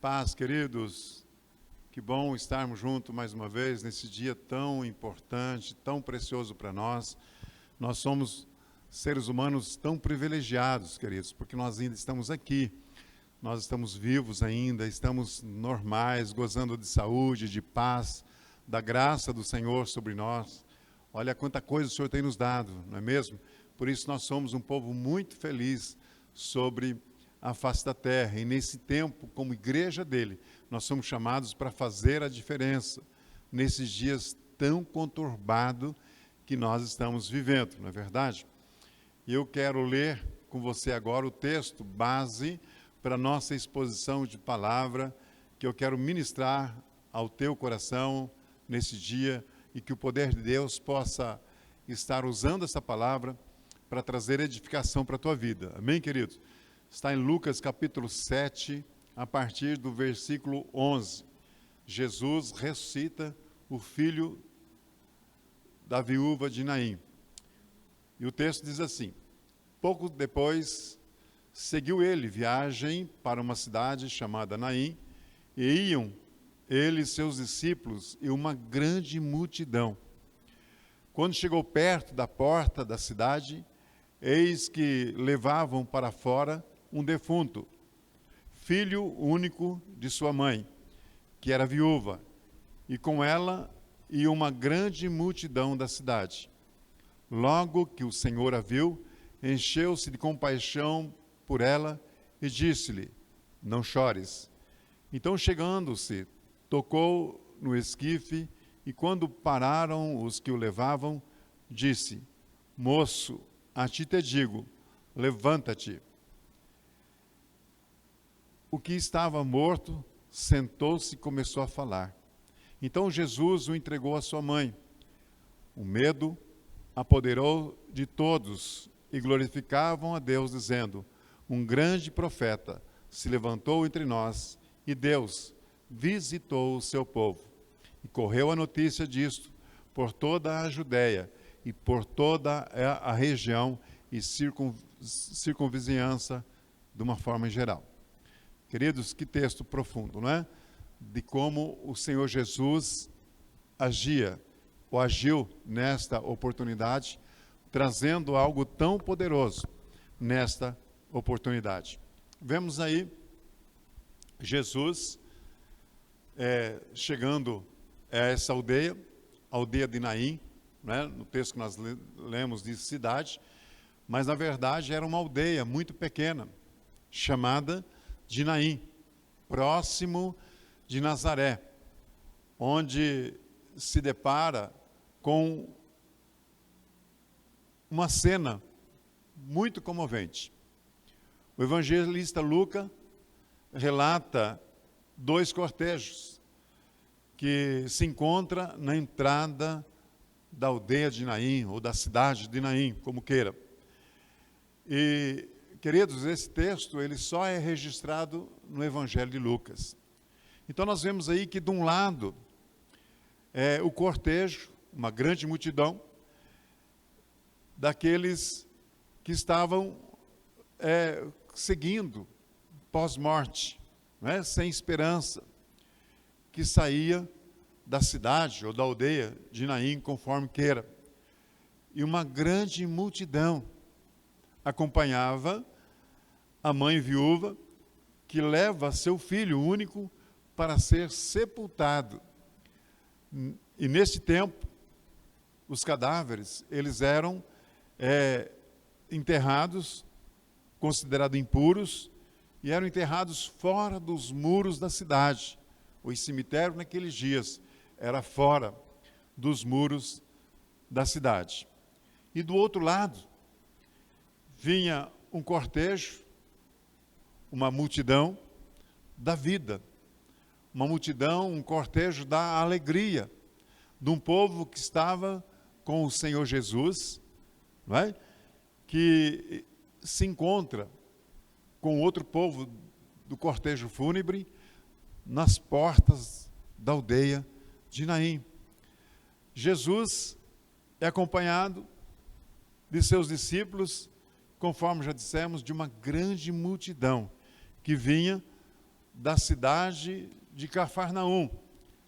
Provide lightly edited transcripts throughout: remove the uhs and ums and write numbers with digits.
Paz, queridos, que bom estarmos juntos mais uma vez nesse dia tão importante, tão precioso para nós. Nós somos seres humanos tão privilegiados, queridos, porque nós ainda estamos aqui, nós estamos vivos ainda, estamos normais, gozando de saúde, de paz, da graça do Senhor sobre nós. Olha quanta coisa o Senhor tem nos dado, não é mesmo? Por isso nós somos um povo muito feliz sobre a face da terra, e nesse tempo, como igreja dele, nós somos chamados para fazer a diferença nesses dias tão conturbados que nós estamos vivendo, não é verdade? E eu quero ler com você agora o texto base para a nossa exposição de palavra, que eu quero ministrar ao teu coração nesse dia, e que o poder de Deus possa estar usando essa palavra para trazer edificação para a tua vida. Amém, queridos? Está em Lucas capítulo 7, a partir do versículo 11. Jesus ressuscita o filho da viúva de Naim. E o texto diz assim: pouco depois, seguiu ele viagem para uma cidade chamada Naim, e iam ele e seus discípulos e uma grande multidão. Quando chegou perto da porta da cidade, eis que levavam para fora um defunto, filho único de sua mãe, que era viúva, e com ela ia uma grande multidão da cidade. Logo que o Senhor a viu, encheu-se de compaixão por ela e disse-lhe: não chores. Então, chegando-se, tocou no esquife, e quando pararam os que o levavam, disse: moço, a ti te digo, levanta-te. O que estava morto sentou-se e começou a falar. Então Jesus o entregou à sua mãe. O medo apoderou de todos e glorificavam a Deus, dizendo: um grande profeta se levantou entre nós, e Deus visitou o seu povo. E correu a notícia disto por toda a Judéia e por toda a região e circunvizinhança, de uma forma geral. Queridos, que texto profundo, não é? De como o Senhor Jesus agiu nesta oportunidade, trazendo algo tão poderoso nesta oportunidade. Vemos aí Jesus chegando a essa aldeia de Naim, né? No texto que nós lemos diz cidade, mas na verdade era uma aldeia muito pequena, chamada de Naim, próximo de Nazaré, onde se depara com uma cena muito comovente. O evangelista Lucas relata dois cortejos que se encontram na entrada da aldeia de Naim, ou da cidade de Naim, como queira. E, queridos, esse texto ele só é registrado no Evangelho de Lucas. Então nós vemos aí que de um lado o cortejo, uma grande multidão, daqueles que estavam seguindo pós-morte, né, sem esperança, que saía da cidade ou da aldeia de Naim, conforme queira. E uma grande multidão acompanhava a mãe viúva, que leva seu filho único para ser sepultado. E neste tempo, os cadáveres, eles eram enterrados, considerados impuros, e eram enterrados fora dos muros da cidade. O cemitério naqueles dias era fora dos muros da cidade. E do outro lado, vinha um cortejo, uma multidão da vida, uma multidão, um cortejo da alegria, de um povo que estava com o Senhor Jesus, não é? Que se encontra com outro povo do cortejo fúnebre nas portas da aldeia de Naim. Jesus é acompanhado de seus discípulos, conforme já dissemos, de uma grande multidão que vinha da cidade de Cafarnaum.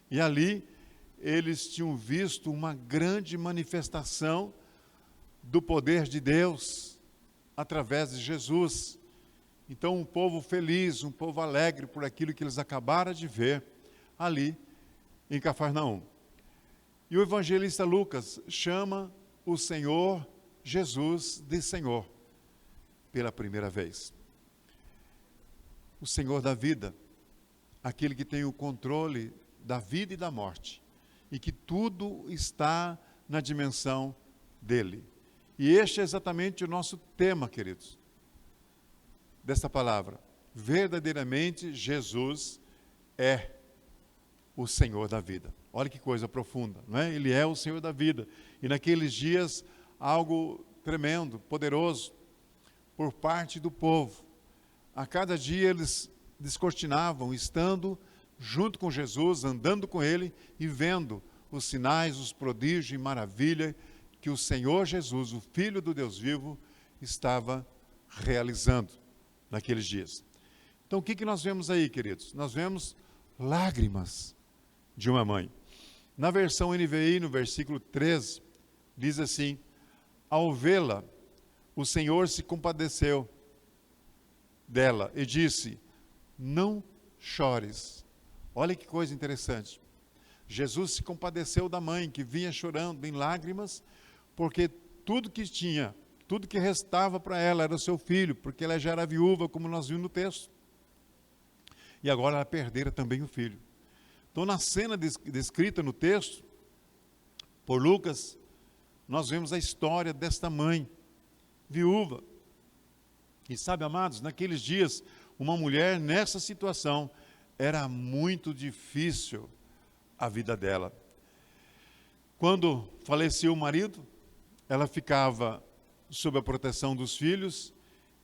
E ali eles tinham visto uma grande manifestação do poder de Deus através de Jesus. Então, um povo feliz, um povo alegre por aquilo que eles acabaram de ver ali em Cafarnaum. E o evangelista Lucas chama o Senhor Jesus de Senhor pela primeira vez. O Senhor da vida, aquele que tem o controle da vida e da morte, e que tudo está na dimensão dele. E este é exatamente o nosso tema, queridos, desta palavra. Verdadeiramente, Jesus é o Senhor da vida. Olha que coisa profunda, não é? Ele é o Senhor da vida. E naqueles dias, algo tremendo, poderoso, por parte do povo. A cada dia eles descortinavam, estando junto com Jesus, andando com ele e vendo os sinais, os prodígios e maravilha que o Senhor Jesus, o Filho do Deus vivo, estava realizando naqueles dias. Então, o que nós vemos aí, queridos? Nós vemos lágrimas de uma mãe. Na versão NVI, no versículo 13, diz assim: ao vê-la, o Senhor se compadeceu dela e disse: não chores. Olha que coisa interessante. Jesus se compadeceu da mãe que vinha chorando em lágrimas, porque tudo que tinha, tudo que restava para ela era o seu filho, porque ela já era viúva, como nós vimos no texto. E agora ela perdera também o filho. Então, na cena descrita no texto, por Lucas, nós vemos a história desta mãe, viúva. E sabe, amados, naqueles dias, uma mulher nessa situação, era muito difícil a vida dela. Quando faleceu o marido, ela ficava sob a proteção dos filhos,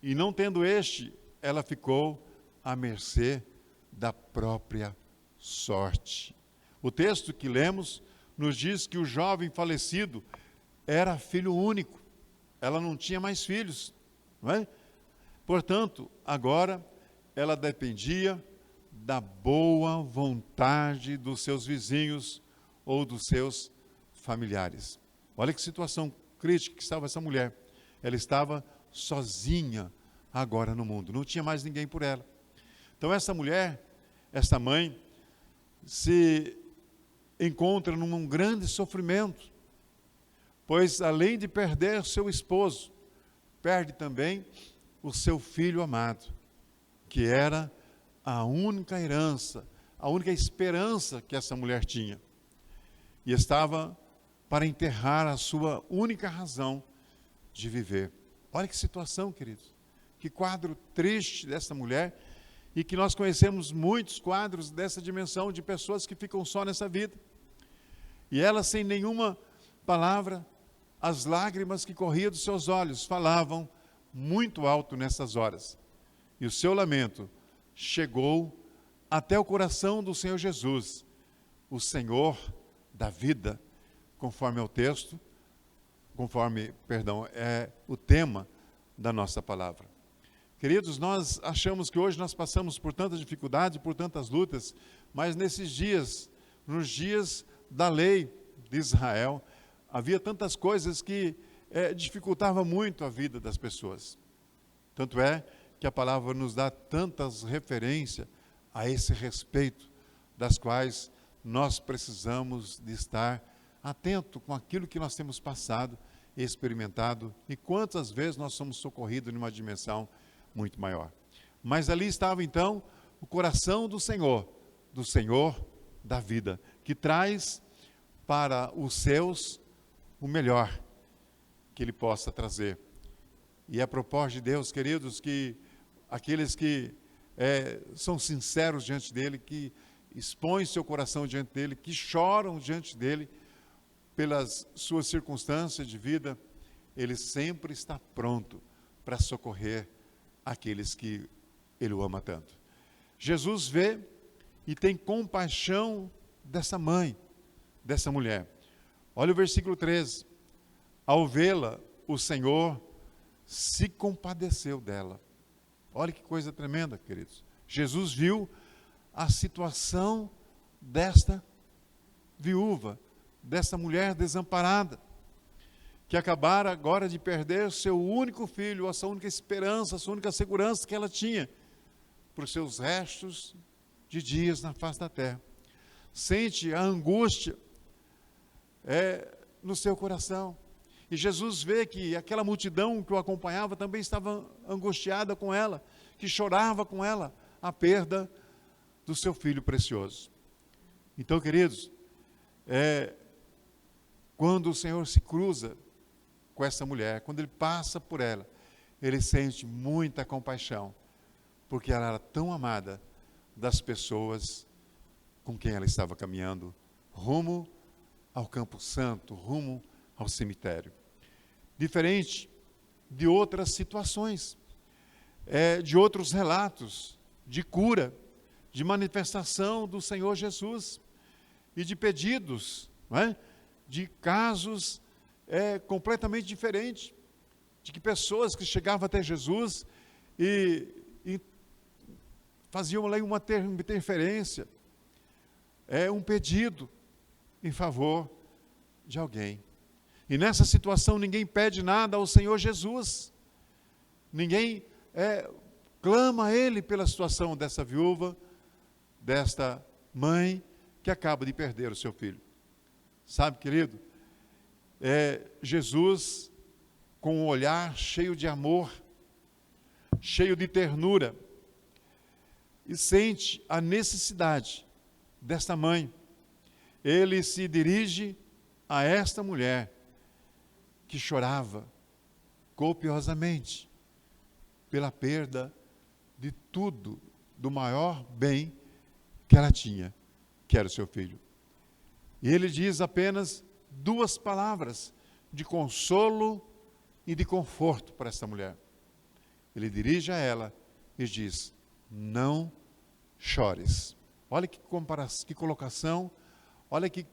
e não tendo este, ela ficou à mercê da própria sorte. O texto que lemos nos diz que o jovem falecido era filho único, ela não tinha mais filhos, não é? Portanto, agora ela dependia da boa vontade dos seus vizinhos ou dos seus familiares. Olha que situação crítica que estava essa mulher. Ela estava sozinha agora no mundo, não tinha mais ninguém por ela. Então essa mulher, essa mãe, se encontra num grande sofrimento, pois além de perder seu esposo, perde também o seu filho amado, que era a única herança, a única esperança que essa mulher tinha. E estava para enterrar a sua única razão de viver. Olha que situação, queridos. Que quadro triste dessa mulher, e que nós conhecemos muitos quadros dessa dimensão de pessoas que ficam só nessa vida. E ela, sem nenhuma palavra, as lágrimas que corriam dos seus olhos falavam muito alto nessas horas. E o seu lamento chegou até o coração do Senhor Jesus, o Senhor da vida, conforme é o texto, é o tema da nossa palavra. Queridos, nós achamos que hoje nós passamos por tanta dificuldade, por tantas lutas, mas nesses dias, nos dias da lei de Israel, havia tantas coisas que dificultavam muito a vida das pessoas. Tanto é que a palavra nos dá tantas referências a esse respeito, das quais nós precisamos de estar atento com aquilo que nós temos passado e experimentado, e quantas vezes nós somos socorridos numa dimensão muito maior. Mas ali estava então o coração do Senhor da vida, que traz para os seus o melhor que Ele possa trazer. E é propósito de Deus, queridos, que aqueles que são sinceros diante dEle, que expõem seu coração diante dEle, que choram diante dEle pelas suas circunstâncias de vida, Ele sempre está pronto para socorrer aqueles que Ele o ama tanto. Jesus vê e tem compaixão dessa mãe, dessa mulher. Olha o versículo 13. Ao vê-la, o Senhor se compadeceu dela. Olha que coisa tremenda, queridos. Jesus viu a situação desta viúva, dessa mulher desamparada, que acabara agora de perder seu único filho, a sua única esperança, a sua única segurança que ela tinha, por seus restos de dias na face da terra. Sente a angústia no seu coração. E Jesus vê que aquela multidão que o acompanhava também estava angustiada com ela, que chorava com ela a perda do seu filho precioso. Então, queridos, quando o Senhor se cruza com essa mulher, quando Ele passa por ela, Ele sente muita compaixão, porque ela era tão amada das pessoas com quem ela estava caminhando, rumo ao Campo Santo, rumo ao cemitério. Diferente de outras situações, de outros relatos de cura, de manifestação do Senhor Jesus e de pedidos, não é? De casos completamente diferentes, de que pessoas que chegavam até Jesus e faziam ali uma interferência, um pedido em favor de alguém. E nessa situação ninguém pede nada ao Senhor Jesus, ninguém clama a Ele pela situação dessa viúva, desta mãe que acaba de perder o seu filho. Sabe, querido, Jesus, com um olhar cheio de amor, cheio de ternura, e sente a necessidade desta mãe. Ele se dirige a esta mulher que chorava copiosamente pela perda de tudo, do maior bem que ela tinha, que era o seu filho. E ele diz apenas 2 palavras de consolo e de conforto para esta mulher. Ele dirige a ela e diz: não chores. Olha que comparação, que colocação, olha que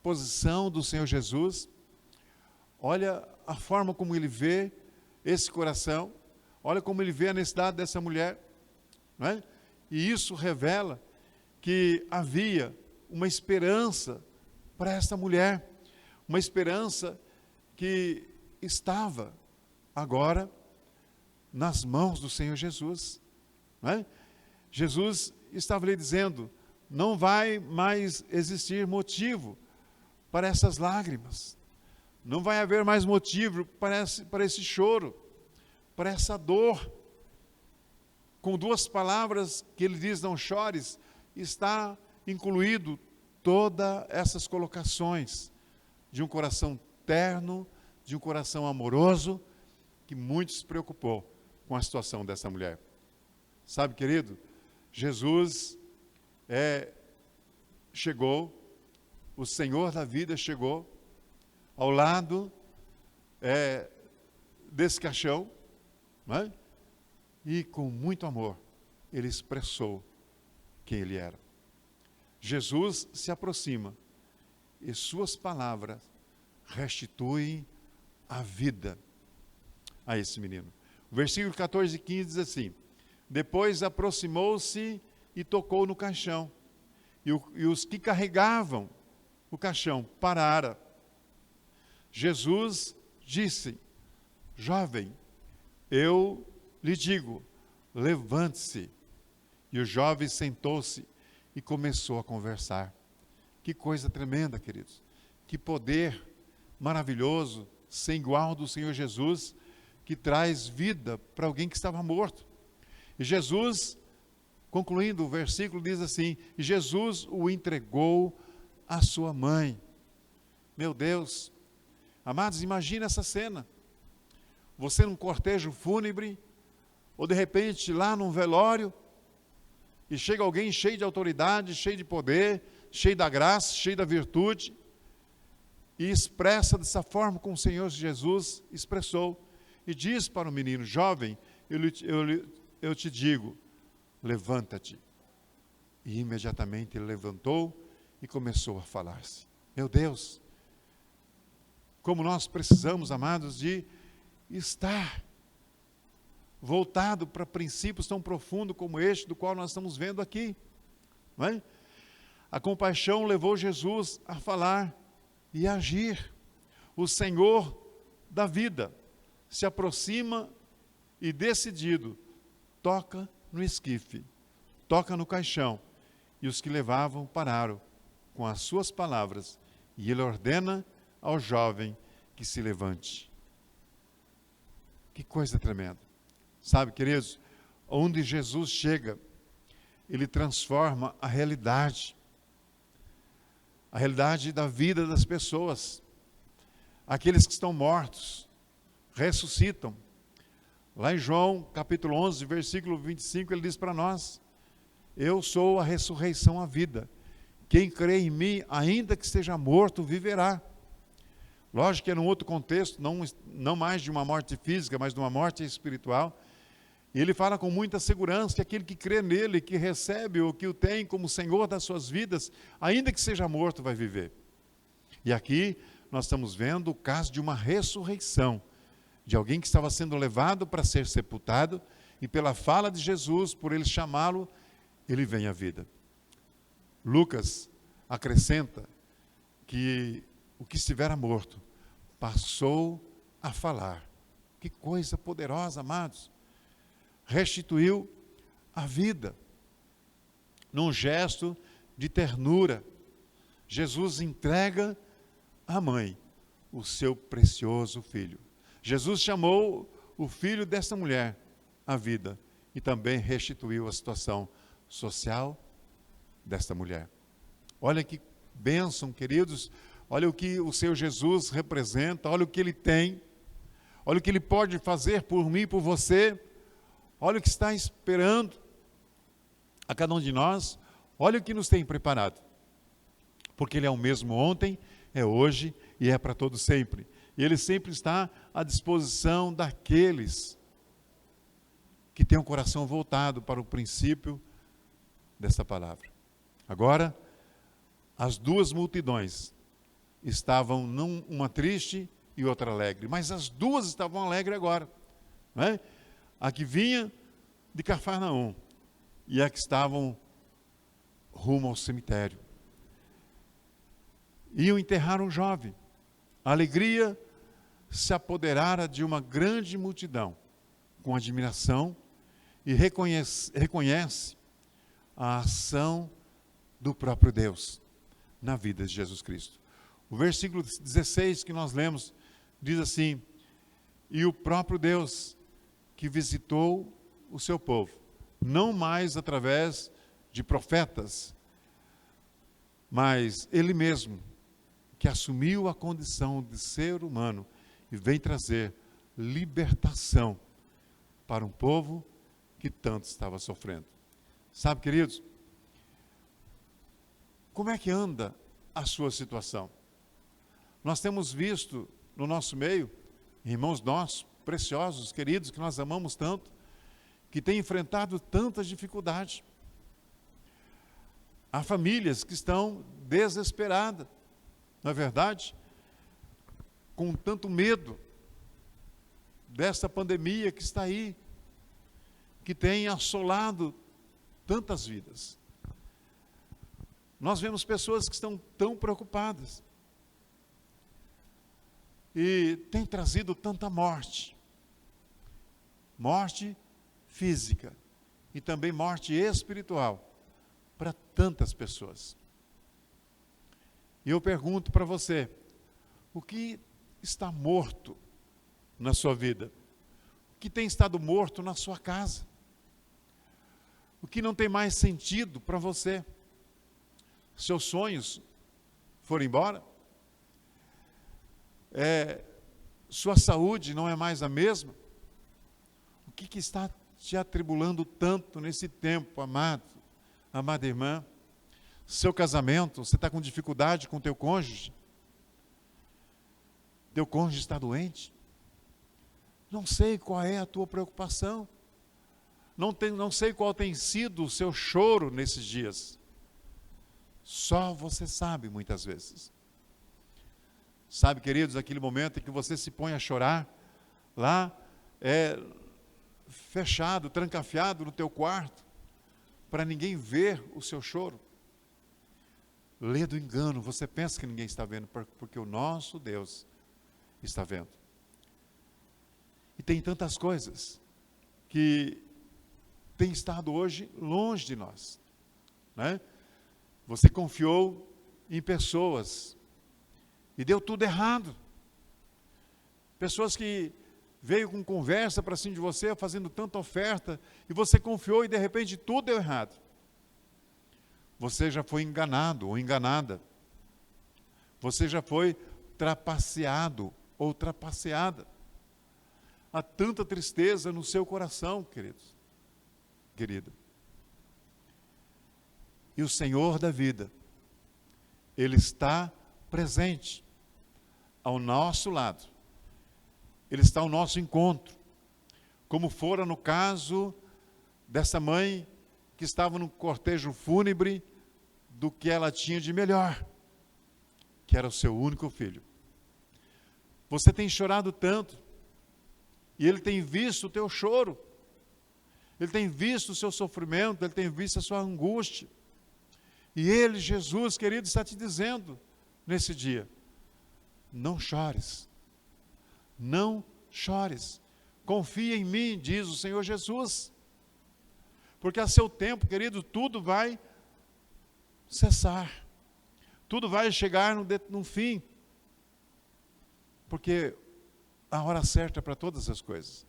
posição do Senhor Jesus, olha a forma como Ele vê esse coração, olha como Ele vê a necessidade dessa mulher, não é? E isso revela que havia uma esperança para esta mulher, uma esperança que estava agora nas mãos do Senhor Jesus, não é? Jesus estava lhe dizendo: não vai mais existir motivo para essas lágrimas, não vai haver mais motivo para esse choro, para essa dor. Com 2 palavras que ele diz, não chores, está incluído todas essas colocações de um coração terno, de um coração amoroso, que muito se preocupou com a situação dessa mulher. Sabe, querido, Jesus chegou, o Senhor da vida chegou ao lado desse caixão, não é? E com muito amor Ele expressou quem Ele era. Jesus se aproxima e suas palavras restituem a vida a esse menino. O versículo 14 e 15 diz assim: depois aproximou-se e tocou no caixão, e os que carregavam o caixão pararam. Jesus disse: jovem, eu lhe digo, levante-se. E o jovem sentou-se e começou a conversar. Que coisa tremenda, queridos. Que poder maravilhoso, sem igual do Senhor Jesus, que traz vida para alguém que estava morto. E Jesus, concluindo o versículo, diz assim: e Jesus o entregou à sua mãe. Meu Deus, amados, imagina essa cena. Você num cortejo fúnebre, ou de repente lá num velório, e chega alguém cheio de autoridade, cheio de poder, cheio da graça, cheio da virtude, e expressa dessa forma como o Senhor Jesus expressou, e diz para o menino: jovem, eu te digo, levanta-te. E imediatamente ele levantou e começou a falar-se. Meu Deus, como nós precisamos, amados, de estar voltado para princípios tão profundos como este, do qual nós estamos vendo aqui. não é? A compaixão levou Jesus a falar e a agir. O Senhor da vida se aproxima e, decidido, toca no esquife, toca no caixão. E os que levavam pararam com as suas palavras. E ele ordena ao jovem que se levante. Que coisa tremenda. Sabe, queridos, onde Jesus chega, ele transforma a realidade da vida das pessoas. Aqueles que estão mortos ressuscitam. Lá em João, capítulo 11, versículo 25, ele diz para nós: eu sou a ressurreição, a vida. Quem crê em mim, ainda que esteja morto, viverá. Lógico que é num outro contexto, não mais de uma morte física, mas de uma morte espiritual. E ele fala com muita segurança que aquele que crê nele, que recebe ou que o tem como Senhor das suas vidas, ainda que seja morto, vai viver. E aqui nós estamos vendo o caso de uma ressurreição, de alguém que estava sendo levado para ser sepultado, e pela fala de Jesus, por ele chamá-lo, ele vem à vida. Lucas acrescenta que o que estivera morto passou a falar. Que coisa poderosa, amados. Restituiu a vida. Num gesto de ternura, Jesus entrega à mãe o seu precioso filho. Jesus chamou o filho desta mulher à vida e também restituiu a situação social desta mulher. Olha que bênção, queridos. Olha o que o Senhor Jesus representa, olha o que Ele tem, olha o que Ele pode fazer por mim e por você, olha o que está esperando a cada um de nós, olha o que nos tem preparado, porque Ele é o mesmo ontem, é hoje e é para todo sempre, e Ele sempre está à disposição daqueles que têm o coração voltado para o princípio desta palavra. Agora, as duas multidões estavam uma triste e outra alegre, mas as duas estavam alegres agora, não é? A que vinha de Cafarnaum e a que estavam rumo ao cemitério. Iam enterrar um jovem. A alegria se apoderara de uma grande multidão, com admiração, e reconhece a ação do próprio Deus na vida de Jesus Cristo. O versículo 16 que nós lemos diz assim: e o próprio Deus que visitou o seu povo, não mais através de profetas, mas Ele mesmo, que assumiu a condição de ser humano e vem trazer libertação para um povo que tanto estava sofrendo. Sabe, queridos, como é que anda a sua situação? Nós temos visto no nosso meio, irmãos nossos, preciosos, queridos, que nós amamos tanto, que têm enfrentado tantas dificuldades. Há famílias que estão desesperadas, não é verdade? Com tanto medo desta pandemia que está aí, que tem assolado tantas vidas. Nós vemos pessoas que estão tão preocupadas e tem trazido tanta morte física e também morte espiritual para tantas pessoas. E eu pergunto para você, o que está morto na sua vida? O que tem estado morto na sua casa? O que não tem mais sentido para você? Seus sonhos foram embora? Sua saúde não é mais a mesma? O que está te atribulando tanto nesse tempo, amada irmã? Seu casamento, você está com dificuldade com teu cônjuge? Teu cônjuge está doente? Não sei qual é a tua preocupação. Não sei qual tem sido o seu choro nesses dias. Só você sabe muitas vezes. Sabe, queridos, aquele momento em que você se põe a chorar, lá, fechado, trancafiado no teu quarto, para ninguém ver o seu choro. lê do engano, você pensa que ninguém está vendo, porque o nosso Deus está vendo. E tem tantas coisas que têm estado hoje longe de nós, né? Você confiou em pessoas e deu tudo errado. Pessoas que veio com conversa para cima de você, fazendo tanta oferta, e você confiou e de repente tudo deu errado. Você já foi enganado ou enganada. Você já foi trapaceado ou trapaceada. Há tanta tristeza no seu coração, queridos, querida. E o Senhor da vida, Ele está presente ao nosso lado. Ele está ao nosso encontro, como fora no caso dessa mãe que estava no cortejo fúnebre do que ela tinha de melhor, que era o seu único filho. Você tem chorado tanto, e Ele tem visto o teu choro, Ele tem visto o seu sofrimento, Ele tem visto a sua angústia. E Ele, Jesus, querido, está te dizendo nesse dia, não chores. Não chores, confia em mim, diz o Senhor Jesus, porque a seu tempo, querido, tudo vai cessar, tudo vai chegar no fim, porque a hora certa é para todas as coisas.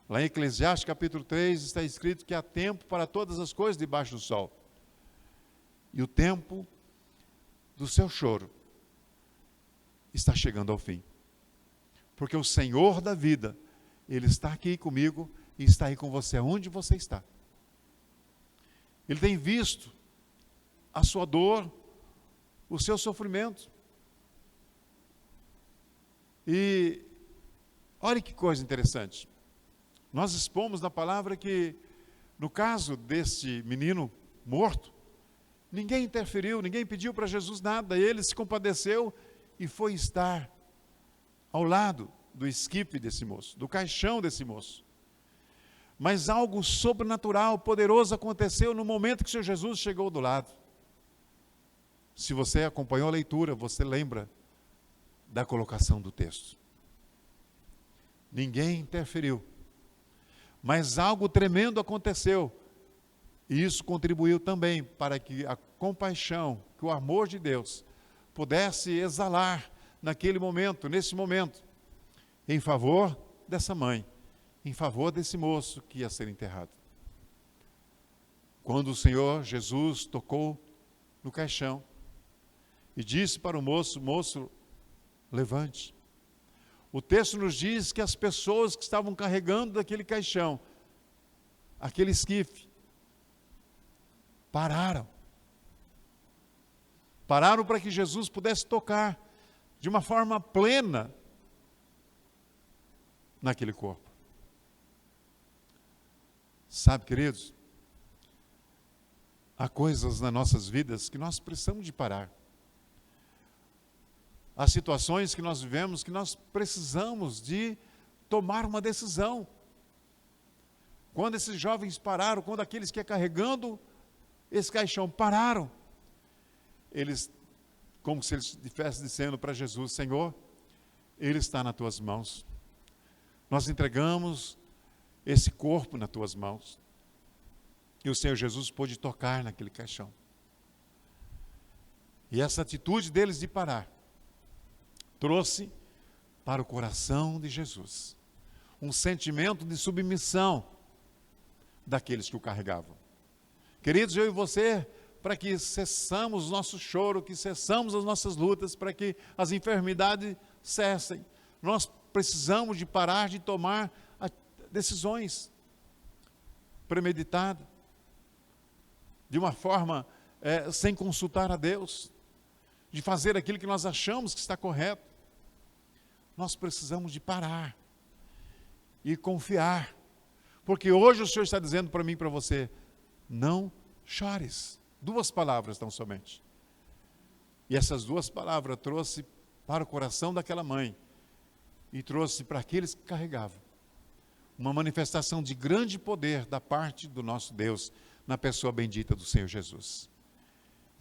Lá em Eclesiastes capítulo 3 está escrito que há tempo para todas as coisas debaixo do sol, e o tempo do seu choro está chegando ao fim. Porque o Senhor da vida, Ele está aqui comigo e está aí com você, onde você está. Ele tem visto a sua dor, o seu sofrimento. E olha que coisa interessante. Nós expomos na palavra que, no caso deste menino morto, ninguém interferiu, ninguém pediu para Jesus nada. Ele se compadeceu e foi estar ao lado do esquife desse moço, do caixão desse moço. Mas algo sobrenatural, poderoso aconteceu no momento que o Senhor Jesus chegou do lado. Se você acompanhou a leitura, você lembra da colocação do texto. Ninguém interferiu, mas algo tremendo aconteceu. E isso contribuiu também para que a compaixão, que o amor de Deus pudesse exalar naquele momento, nesse momento, em favor dessa mãe, em favor desse moço que ia ser enterrado. Quando o Senhor Jesus tocou no caixão e disse para o moço, moço, levante. O texto nos diz que as pessoas que estavam carregando daquele caixão, aquele esquife, pararam. Pararam para que Jesus pudesse tocar de uma forma plena naquele corpo. Sabe, queridos, há coisas nas nossas vidas que nós precisamos de parar. Há situações que nós vivemos que nós precisamos de tomar uma decisão. Quando esses jovens pararam, quando aqueles que iam carregando esse caixão pararam, eles, como se eles estivessem dizendo para Jesus, Senhor, Ele está nas tuas mãos. Nós entregamos esse corpo nas tuas mãos. E o Senhor Jesus pôde tocar naquele caixão. E essa atitude deles de parar, trouxe para o coração de Jesus um sentimento de submissão daqueles que o carregavam. Queridos, eu e você, para que cessamos o nosso choro, que cessamos as nossas lutas, para que as enfermidades cessem, nós precisamos de parar de tomar decisões premeditadas, de uma forma sem consultar a Deus, de fazer aquilo que nós achamos que está correto. Nós precisamos de parar e confiar, porque hoje o Senhor está dizendo para mim e para você, não chores. 2 palavras tão somente. E essas 2 palavras trouxe para o coração daquela mãe e trouxe para aqueles que carregavam uma manifestação de grande poder da parte do nosso Deus na pessoa bendita do Senhor Jesus.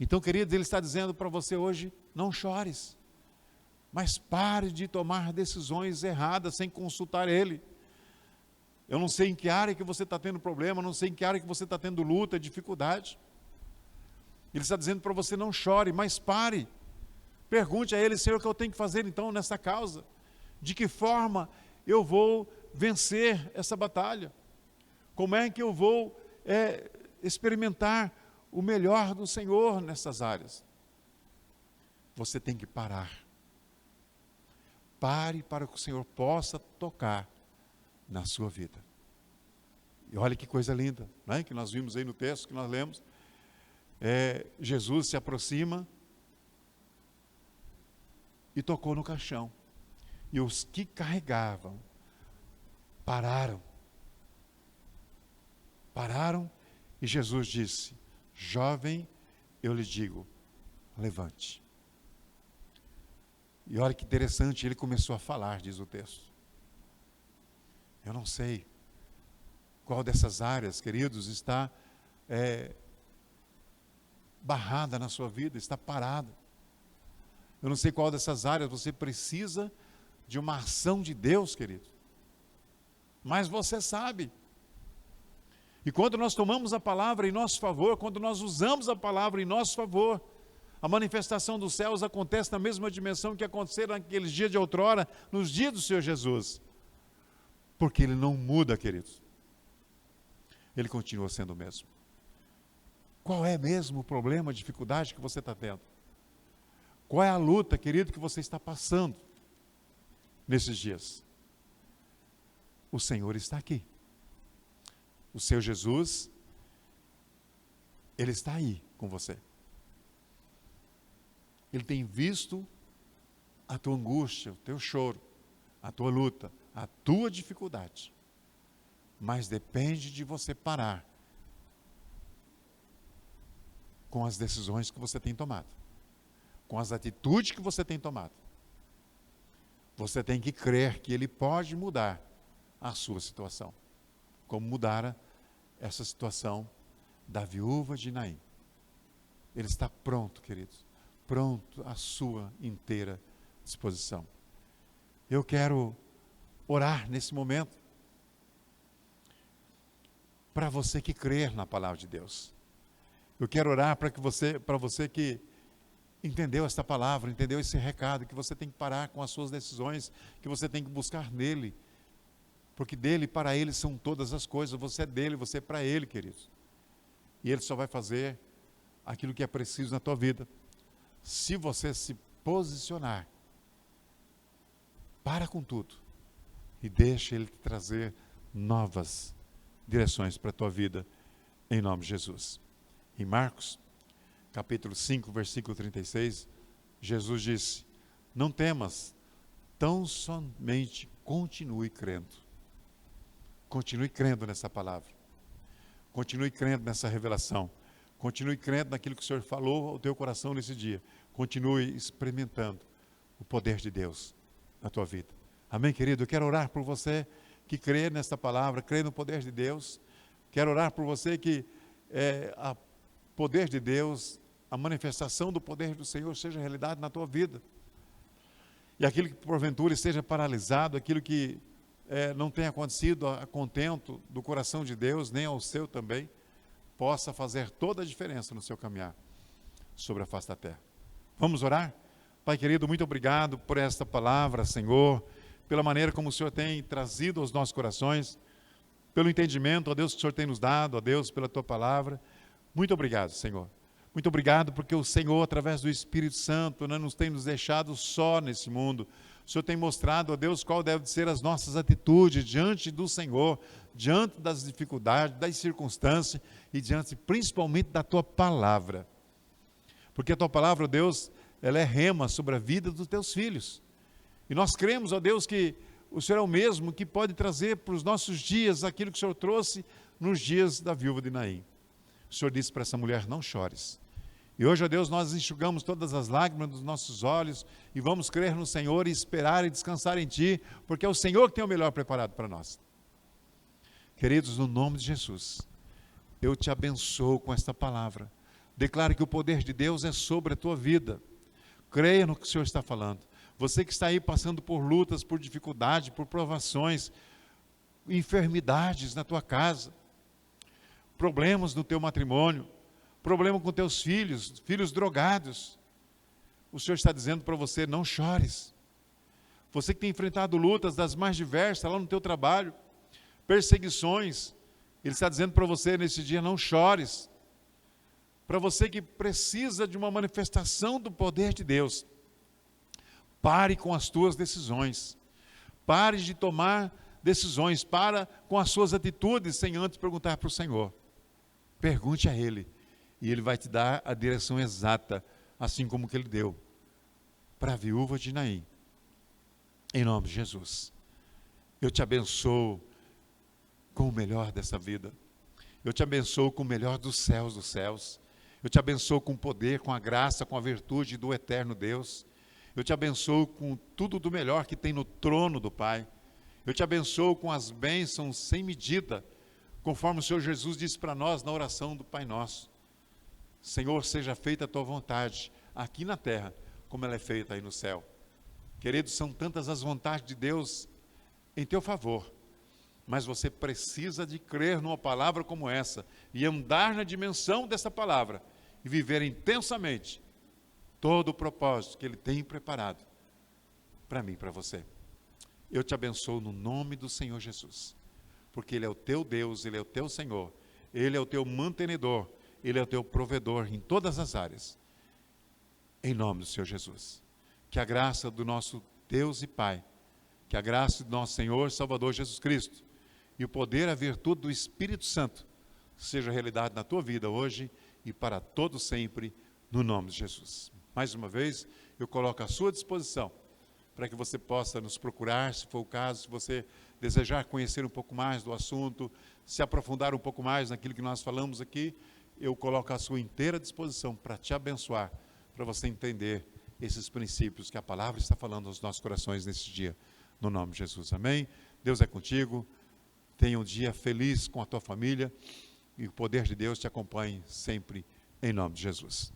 Então, queridos, Ele está dizendo para você hoje, não chores, mas pare de tomar decisões erradas sem consultar Ele. Eu não sei em que área que você está tendo problema, não sei em que área que você está tendo luta, dificuldade. Ele está dizendo para você, não chore, mas pare. Pergunte a Ele, Senhor, o que eu tenho que fazer então nessa causa? De que forma eu vou vencer essa batalha? Como é que eu vou experimentar o melhor do Senhor nessas áreas? Você tem que parar. Pare para que o Senhor possa tocar na sua vida. E olha que coisa linda, não é? Que nós vimos aí no texto que nós lemos. Jesus se aproxima e tocou no caixão. E os que carregavam pararam. Pararam e Jesus disse, jovem, eu lhe digo, levante. E olha que interessante, ele começou a falar, diz o texto. Eu não sei qual dessas áreas, queridos, está barrada na sua vida, está parada. Eu não sei qual dessas áreas você precisa de uma ação de Deus, querido. Mas você sabe. E quando nós tomamos a palavra em nosso favor, quando nós usamos a palavra em nosso favor, a manifestação dos céus acontece na mesma dimensão que aconteceram naqueles dias de outrora, nos dias do Senhor Jesus. Porque Ele não muda, queridos. Ele continua sendo o mesmo. Qual é mesmo o problema, a dificuldade que você está tendo? Qual é a luta, querido, que você está passando nesses dias? O Senhor está aqui. O seu Jesus, Ele está aí com você. Ele tem visto a tua angústia, o teu choro, a tua luta, a tua dificuldade. Mas depende de você parar com as decisões que você tem tomado, com as atitudes que você tem tomado. Você tem que crer que Ele pode mudar a sua situação, como mudara essa situação da viúva de Naim. Ele está pronto, queridos, pronto à sua inteira disposição. Eu quero orar nesse momento para você que crer na palavra de Deus. Eu quero orar para você que entendeu esta palavra, entendeu esse recado, que você tem que parar com as suas decisões, que você tem que buscar nele, porque dele, para ele são todas as coisas, você é dele, você é para ele, queridos. E ele só vai fazer aquilo que é preciso na tua vida. Se você se posicionar, para com tudo e deixa ele te trazer novas direções para a tua vida, em nome de Jesus. Em Marcos, capítulo 5, versículo 36, Jesus disse, não temas, tão somente continue crendo. Continue crendo nessa palavra. Continue crendo nessa revelação. Continue crendo naquilo que o Senhor falou ao teu coração nesse dia. Continue experimentando o poder de Deus na tua vida. Amém, querido? Eu quero orar por você que crê nesta palavra, crê no poder de Deus. Quero orar por você que o poder de Deus, a manifestação do poder do Senhor seja realidade na tua vida. E aquilo que porventura esteja paralisado, aquilo que não tenha acontecido a contento do coração de Deus, nem ao seu também, possa fazer toda a diferença no seu caminhar sobre a face da terra. Vamos orar? Pai querido, muito obrigado por esta palavra, Senhor, pela maneira como o Senhor tem trazido aos nossos corações, pelo entendimento, ó Deus, que o Senhor tem nos dado, ó Deus, pela tua palavra. Muito obrigado, Senhor. Muito obrigado porque o Senhor, através do Espírito Santo, não nos tem nos deixado só nesse mundo. O Senhor tem mostrado, ó Deus, qual deve ser as nossas atitudes diante do Senhor, diante das dificuldades, das circunstâncias e diante principalmente da tua palavra. Porque a tua palavra, ó Deus, ela é rema sobre a vida dos teus filhos. E nós cremos, ó Deus, que o Senhor é o mesmo que pode trazer para os nossos dias aquilo que o Senhor trouxe nos dias da viúva de Naim. O Senhor disse para essa mulher, não chores. E hoje, ó Deus, nós enxugamos todas as lágrimas dos nossos olhos e vamos crer no Senhor e esperar e descansar em Ti, porque é o Senhor que tem o melhor preparado para nós. Queridos, no nome de Jesus, eu te abençoo com esta palavra. Declare que o poder de Deus é sobre a tua vida. Creia no que o Senhor está falando. Você que está aí passando por lutas, por dificuldades, por provações, enfermidades na tua casa, problemas no teu matrimônio, problema com teus filhos, filhos drogados. O Senhor está dizendo para você, não chores. Você que tem enfrentado lutas das mais diversas lá no teu trabalho, perseguições, Ele está dizendo para você nesse dia, não chores. Para você que precisa de uma manifestação do poder de Deus, pare com as tuas decisões. Pare de tomar decisões. Para com as suas atitudes sem antes perguntar para o Senhor. Pergunte a Ele. E Ele vai te dar a direção exata, assim como que Ele deu para a viúva de Naim. Em nome de Jesus. Eu te abençoo com o melhor dessa vida. Eu te abençoo com o melhor dos céus. Eu te abençoo com o poder, com a graça, com a virtude do eterno Deus. Eu te abençoo com tudo do melhor que tem no trono do Pai. Eu te abençoo com as bênçãos sem medida, conforme o Senhor Jesus disse para nós na oração do Pai Nosso. Senhor, seja feita a tua vontade, aqui na terra, como ela é feita aí no céu. Queridos, são tantas as vontades de Deus em teu favor, mas você precisa de crer numa palavra como essa, e andar na dimensão dessa palavra, e viver intensamente todo o propósito que Ele tem preparado para mim e para você. Eu te abençoo no nome do Senhor Jesus, porque Ele é o teu Deus, Ele é o teu Senhor, Ele é o teu mantenedor, Ele é o teu provedor em todas as áreas. Em nome do Senhor Jesus. Que a graça do nosso Deus e Pai, que a graça do nosso Senhor e Salvador Jesus Cristo, e o poder, a virtude do Espírito Santo, seja realidade na tua vida hoje e para todo sempre, no nome de Jesus. Mais uma vez, eu coloco à sua disposição, para que você possa nos procurar, se for o caso, se você desejar conhecer um pouco mais do assunto, se aprofundar um pouco mais naquilo que nós falamos aqui, eu coloco à sua inteira disposição para te abençoar, para você entender esses princípios que a palavra está falando aos nossos corações nesse dia, no nome de Jesus. Amém? Deus é contigo, tenha um dia feliz com a tua família, e o poder de Deus te acompanhe sempre, em nome de Jesus.